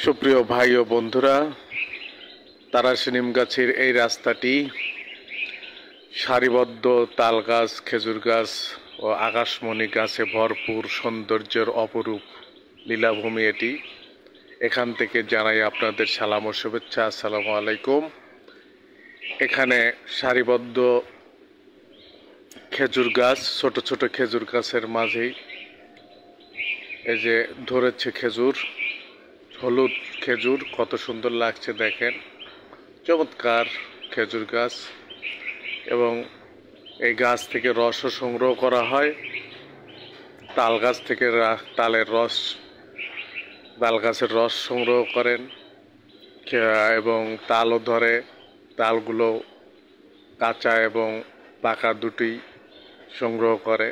সুপ্রিয় ভাই ও বন্ধুরা, তারাশী নিমগাছির এই রাস্তাটি সারিবদ্ধ তাল গাছ, খেজুর গাছ ও আকাশমণি গাছে ভরপুর সৌন্দর্যের অপরূপ লীলাভূমি এটি। এখান থেকে জানাই আপনাদের সালাম ও শুভেচ্ছা। আসসালামু আলাইকুম। এখানে সারিবদ্ধ খেজুর গাছ, ছোট ছোট খেজুর গাছের মাঝেই এই যে ধরেছে খেজুর, হলুদ খেজুর, কত সুন্দর লাগছে দেখেন, চমৎকার খেজুর গাছ। এবং এই গাছ থেকে রসও সংগ্রহ করা হয়। তাল গাছ থেকে তালের রস, তাল গাছের রস সংগ্রহ করেন এবং তালও ধরে। তালগুলো কাঁচা এবং পাকা দুটি সংগ্রহ করে।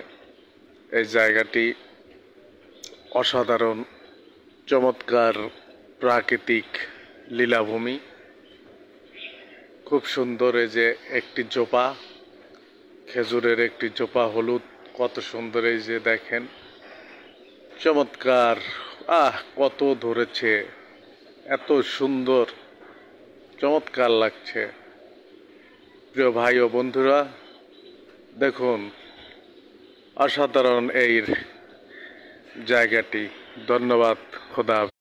এই জায়গাটি অসাধারণ, চমৎকার প্রাকৃতিক লীলাভূমি। খুব সুন্দর। এই যে একটি জোপা, খেজুরের একটি জোপা হলুদ, কত সুন্দর। এই যে দেখেন, চমৎকার। কত ধরেছে, এত সুন্দর, চমৎকার লাগছে। প্রিয় ভাই ও বন্ধুরা, দেখুন অসাধারণ এই জায়গাটি। ধন্যবাদ। খোদা।